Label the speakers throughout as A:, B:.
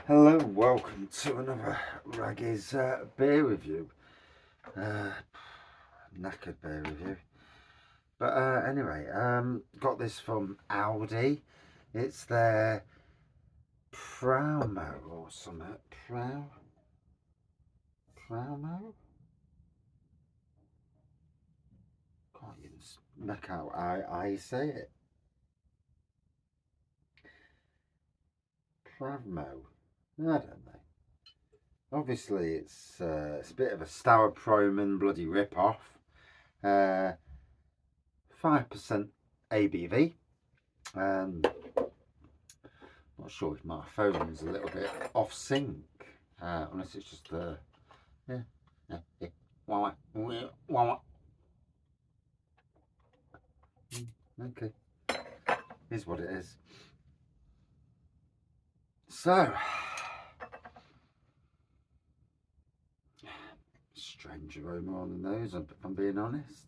A: Hello and welcome to another Raggy's beer review. Knackered beer review. But anyway, got this from Aldi. It's their Prarmo or something. Prarmo? Can't even make out how you say it. Prarmo. I don't know. Obviously, it's a bit of a Staropramen bloody rip-off. 5% ABV. Not sure if my phone's a little bit off sync, unless it's just the okay, is what it is. So, strange aroma on the nose, if I'm being honest.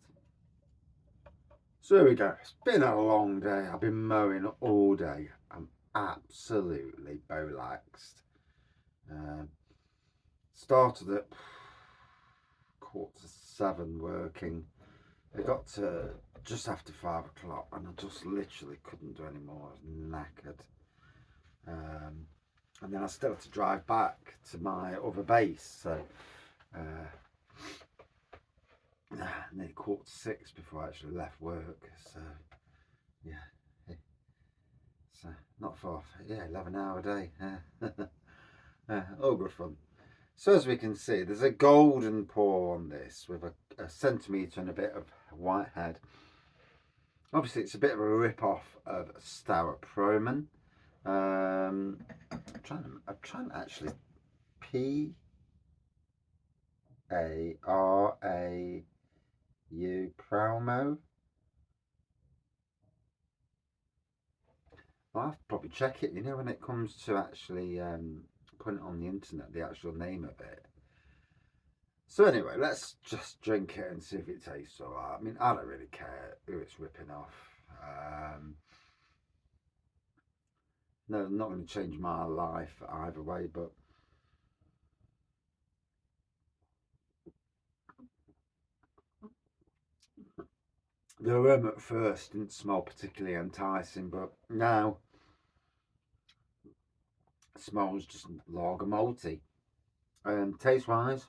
A: So here we go. It's been a long day. I've been mowing all day. I'm absolutely bolaxed. Started at 7:15 working. I got to just after 5 o'clock and I just literally couldn't do any more. I was knackered. And then I still had to drive back to my other base. So nearly 6:15 before I actually left work. So yeah. So not far. Yeah, 11-hour day. All good fun. So as we can see, there's a golden pour on this with a centimetre and a bit of white head. Obviously, it's a bit of a rip-off of Staropramen. I'm trying to actually Prarmo. I'll have to probably check it, when it comes to actually putting it on the internet, the actual name of it. So anyway, let's just drink it and see if it tastes alright. I mean, I don't really care who it's ripping off. No, not going to change my life either way, but the aroma at first didn't smell particularly enticing, but now it smells just lager malty. Taste wise,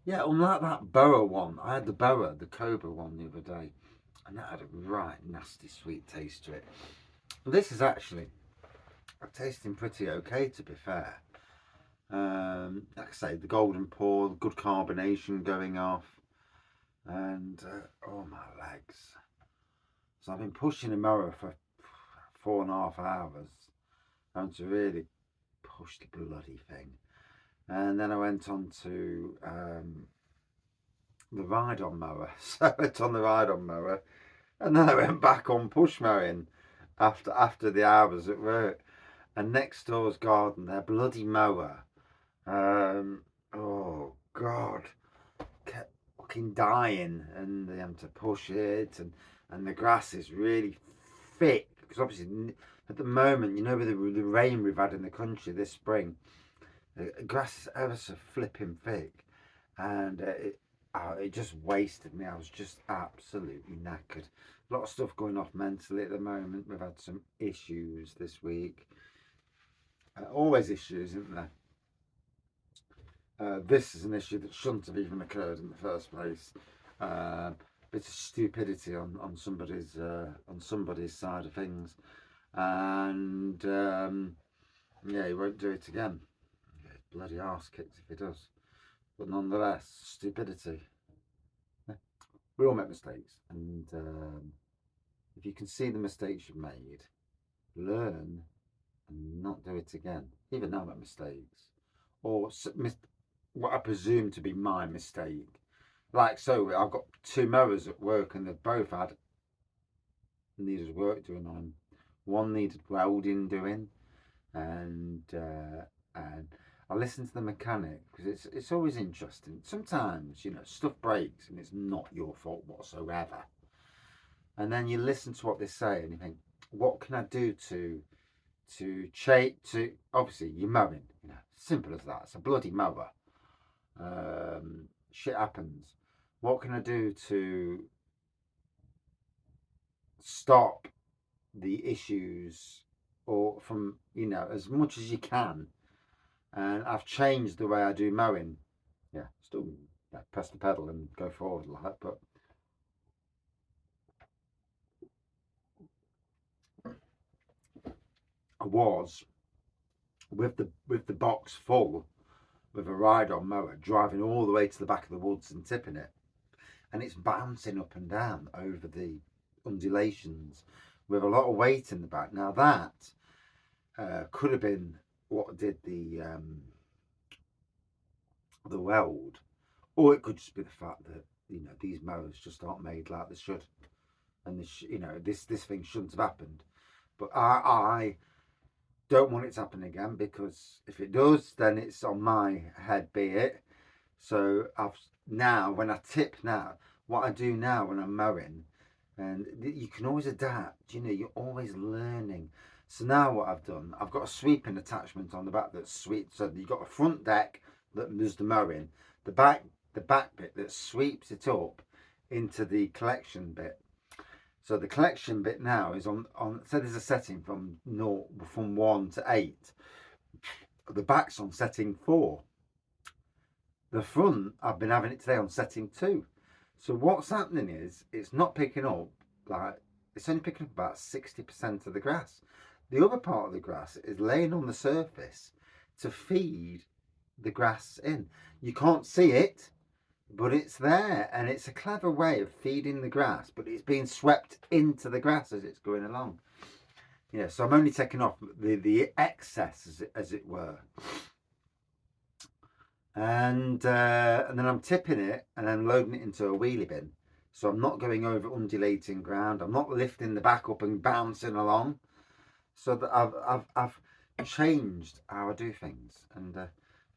A: yeah, unlike that Boa one, I had the Cobra one the other day, and that had a right nasty sweet taste to it. But this is actually tasting pretty okay, to be fair. Like I say, the golden pour, good carbonation going off, and oh my legs. So I've been pushing the mower for 4.5 hours, having to really push the bloody thing. And then I went on to the ride-on mower. So I went on the ride-on mower, and then I went back on push mowing after the hours at work. And next door's garden, their bloody mower. Oh God, kept fucking dying, and they had to push it, and the grass is really thick because obviously at the moment, with the rain we've had in the country this spring, the grass is ever so flipping thick, and it just wasted me. I was just absolutely knackered. A lot of stuff going off mentally at the moment. We've had some issues this week. Always issues, isn't there? This is an issue that shouldn't have even occurred in the first place. Bit of stupidity on somebody's side of things, and yeah, he won't do it again. Bloody arse kicked if he does. But nonetheless, stupidity. We all make mistakes, and if you can see the mistakes you've made, learn and not do it again. Even now, make mistakes, or what I presume to be my mistake. Like so, I've got 2 mowers at work, and they've both needed work doing on them. One needed welding doing, and I listened to the mechanic because it's always interesting. Sometimes stuff breaks and it's not your fault whatsoever. And then you listen to what they say and you think, what can I do to obviously you're mowing, simple as that. It's a bloody mower. Shit happens. What can I do to stop the issues, or from, as much as you can? And I've changed the way I do mowing. Yeah, still, press the pedal and go forward like that, but I was with the box full with a ride-on mower, driving all the way to the back of the woods and tipping it, and it's bouncing up and down over the undulations with a lot of weight in the back. Now that could have been what did the weld, or it could just be the fact that these mowers just aren't made like they should, and this thing shouldn't have happened. But I don't want it to happen again, because if it does, then it's on my head, be it. So when I tip now, what I do now when I'm mowing, and you can always adapt, you're always learning. So now what I've done, I've got a sweeping attachment on the back that's sweep. So you've got a front deck that does the mowing, the back bit that sweeps it up into the collection bit. So the collection bit now is on so there's a setting from 1 to 8. The back's on setting 4. The front, I've been having it today on setting 2. So what's happening is it's not picking up, it's only picking up about 60% of the grass. The other part of the grass is laying on the surface to feed the grass in. You can't see it, but it's there, and it's a clever way of feeding the grass, but it's being swept into the grass as it's going along. Yeah, so I'm only taking off the excess, as it were. And then I'm tipping it and then loading it into a wheelie bin. So I'm not going over undulating ground. I'm not lifting the back up and bouncing along. So that I've changed how I do things, and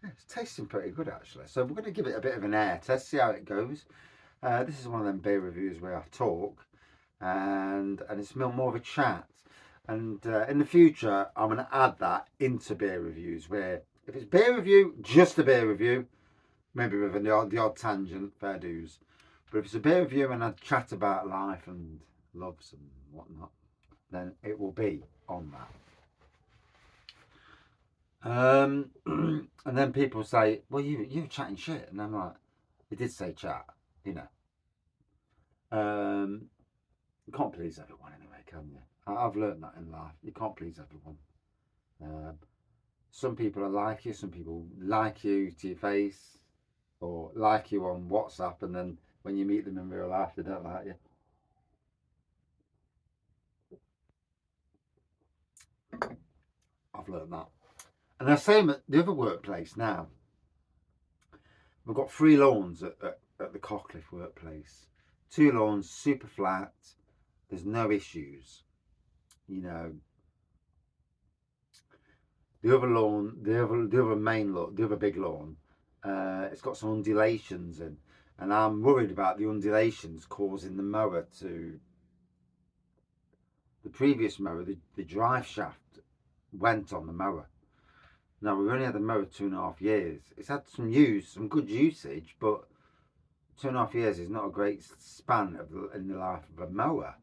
A: it's tasting pretty good actually. So we're going to give it a bit of an air test, see how it goes. This is one of them beer reviews where I talk, and it's more of a chat. And in the future, I'm going to add that into beer reviews, where if it's beer review, just a beer review, maybe with the odd tangent, fair dues. But if it's a beer review and I chat about life and loves and whatnot, then it will be on that. And then people say, well, you're chatting shit. And I'm like, it did say chat, You can't please everyone anyway, can you? I've learned that in life. You can't please everyone. Some people are like you. Some people like you to your face, or like you on WhatsApp, and then when you meet them in real life, they don't like you. I've learned that. And the same at the other workplace now. We've got 3 lawns at the Cockcliffe workplace. 2 lawns, super flat. There's no issues. The other lawn, the other main lawn, the other big lawn, it's got some undulations in, and I'm worried about the undulations causing the mower to. The previous mower, the drive shaft went on the mower. Now we've only had the mower 2.5 years. It's had some good usage, but 2.5 years is not a great span in the life of a mower.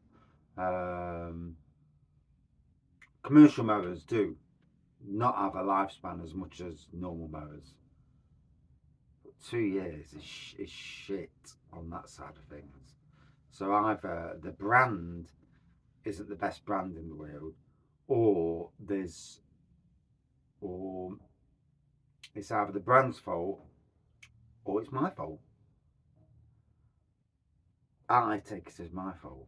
A: Commercial mowers do not have a lifespan as much as normal mowers. But 2 years is shit on that side of things. So either the brand isn't the best brand in the world, or it's either the brand's fault or it's my fault. I take it as my fault.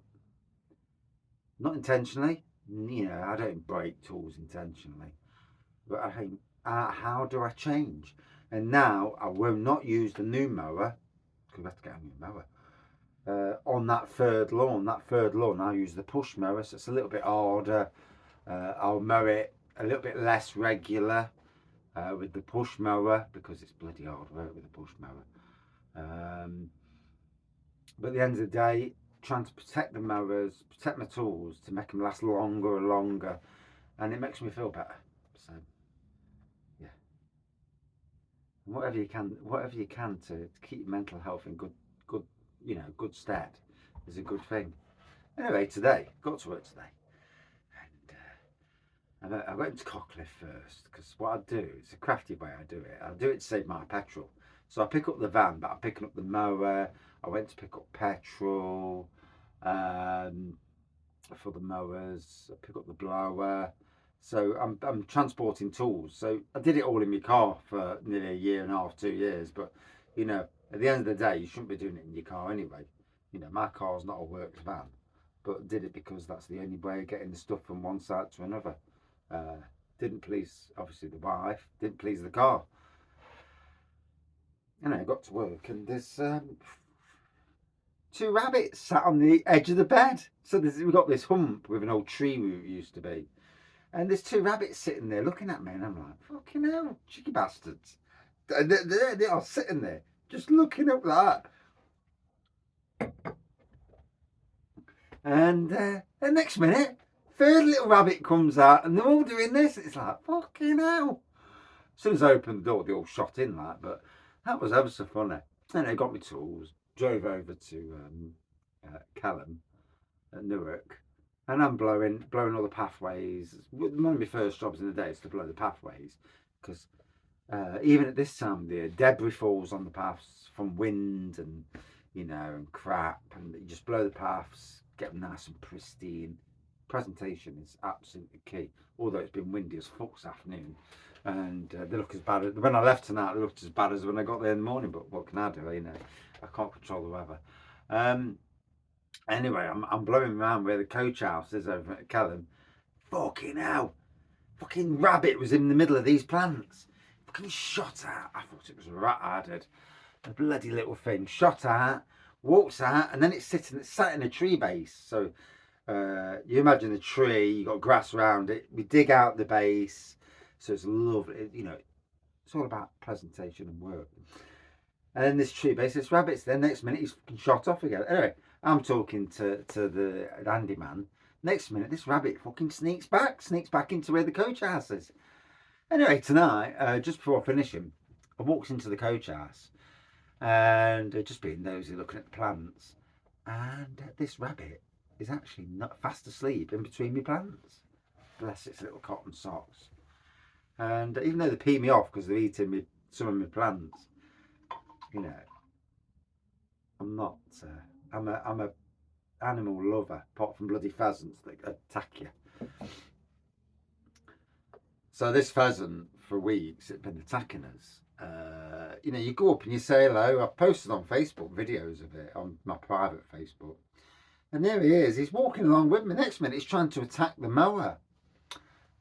A: Not intentionally. I don't break tools intentionally. But I think, how do I change? And now I will not use the new mower, because we have to get a new mower, on that third lawn. That third lawn, I'll use the push mower, so it's a little bit harder. I'll mow it a little bit less regular with the push mower, because it's bloody hard work with the push mower. But at the end of the day, trying to protect the mowers, protect my tools to make them last longer and longer, and it makes me feel better. So yeah, and whatever you can to keep your mental health in good good stead is a good thing. Anyway, today got to work today, and I went to Cockliffe first because what I do, it's a crafty way I do it. I do it to save my petrol. So I pick up the van, but I'm picking up the mower. I went to pick up petrol for the mowers. I pick up the blower. So I'm transporting tools. So I did it all in my car for nearly a year and a half, 2 years. But at the end of the day, you shouldn't be doing it in your car anyway. My car's not a works van, but did it because that's the only way of getting the stuff from one side to another. Didn't please, obviously, the wife, didn't please the car. And I got to work, and there's 2 rabbits sat on the edge of the bed. So we've got this hump with an old tree where it used to be. And there's 2 rabbits sitting there looking at me, and I'm like, fucking hell, cheeky bastards. They are sitting there, just looking up like that. And the next minute, 3rd little rabbit comes out, and they're all doing this. It's like, fucking hell. As soon as I opened the door, they all shot in like, but that was ever so funny. And I got my tools, drove over to Callum at Newark, and I'm blowing all the pathways. One of my first jobs in the day is to blow the pathways, because even at this time of the year, debris falls on the paths from wind and and crap, and you just blow the paths, get them nice and pristine. Presentation is absolutely key. Although it's been windy as fuck this afternoon, and they look as bad as when I left tonight. They looked as bad as when I got there in the morning. But what can I do? I can't control the weather. Anyway, I'm blowing around where the coach house is over at Callum. Fucking hell! Fucking rabbit was in the middle of these plants. Fucking shot out. I thought it was a rat. I did. A bloody little thing shot out, walks out, and then it's sat in a tree base. So you imagine a tree, you got grass around it. We dig out the base, so it's lovely. It's all about presentation and work. And then this tree base, this rabbit's there. Next minute, he's shot off again. Anyway, I'm talking to the handyman. Next minute, this rabbit fucking sneaks back into where the coach house is. Anyway, tonight, just before finishing, I walked into the coach house, and just being nosy, looking at the plants, and this rabbit is actually not fast asleep in between my plants. Bless its little cotton socks. And even though they pee me off because they're eating some of my plants, I'm not. I'm a animal lover, apart from bloody pheasants that attack you. So this pheasant, for weeks, it's been attacking us. You go up and you say hello. I've posted on Facebook videos of it on my private Facebook. And there he is. He's walking along with me. Next minute, he's trying to attack the mower.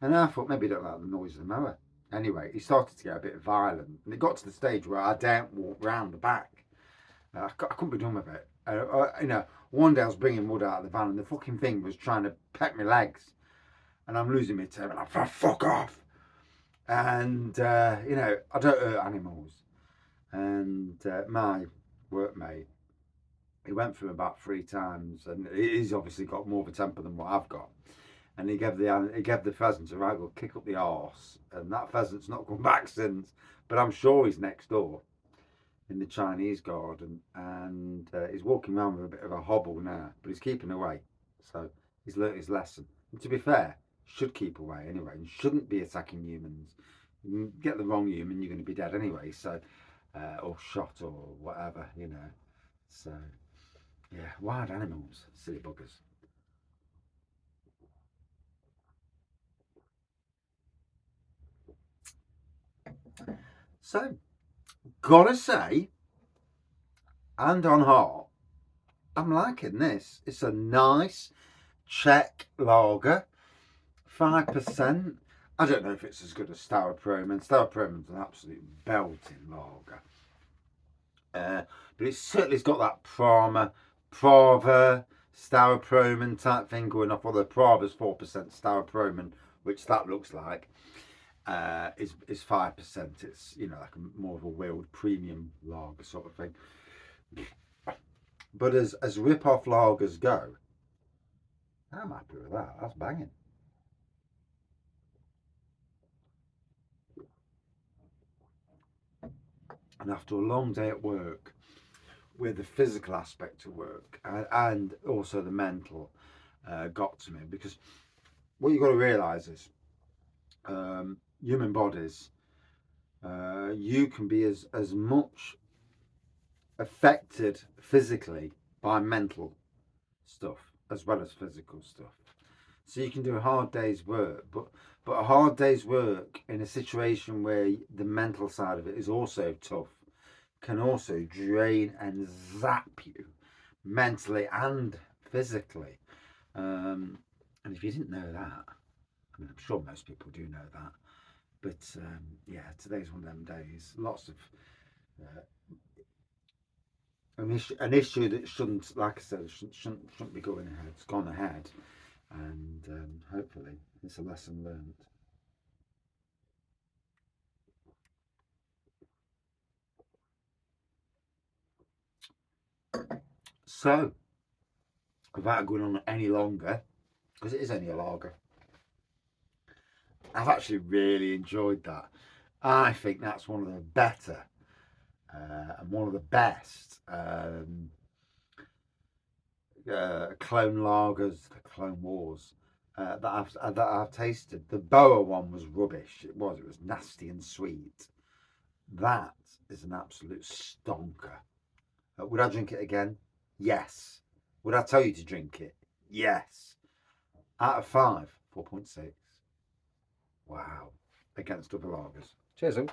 A: And I thought, maybe he don't like the noise of the mower. Anyway, he started to get a bit violent. And it got to the stage where I daren't walk round the back. I couldn't be done with it. One day I was bringing wood out of the van, and the fucking thing was trying to peck my legs. And I'm losing my temper. I'm like, fuck off. And, I don't hurt animals. And my workmate, he went through about 3 times, and he's obviously got more of a temper than what I've got. And he gave the pheasant a right good kick up the arse, and that pheasant's not come back since. But I'm sure he's next door in the Chinese garden, and he's walking around with a bit of a hobble now, but he's keeping away. So he's learnt his lesson. And to be fair, should keep away anyway, and shouldn't be attacking humans. You get the wrong human, you're going to be dead anyway. So, or shot or whatever, So. Yeah, wild animals, silly buggers. So, gotta say, hand on heart, I'm liking this. It's a nice Czech lager, 5%. I don't know if it's as good as Staropramen. Staropramen's an absolute belting lager. But it's certainly got that Prava, Staropramen type thing going off. Although Prava's 4% Staropramen, which that looks like, is 5%. It's like more of a wheeled premium lager sort of thing. But as rip-off lagers go, I'm happy with that. That's banging. And after a long day at work, with the physical aspect of work and also the mental, got to me, because what you've got to realise is human bodies, you can be as much affected physically by mental stuff as well as physical stuff. So you can do a hard day's work, but a hard day's work in a situation where the mental side of it is also tough can also drain and zap you mentally and physically. And if you didn't know that, I mean, I'm sure most people do know that, but yeah, today's one of them days. Lots of an issue that shouldn't, like I said, shouldn't be going ahead. It's gone ahead, and hopefully it's a lesson learned. So, without going on any longer, because it is only a lager, I've actually really enjoyed that. I think that's one of the better and one of the best clone lagers, the Clone Wars, that I've tasted. The Boa one was rubbish. It was nasty and sweet. That is an absolute stonker. Would I drink it again? Yes. Would I tell you to drink it? Yes. Out of 5, 4.6. Wow. Against other lagers. Cheers, all.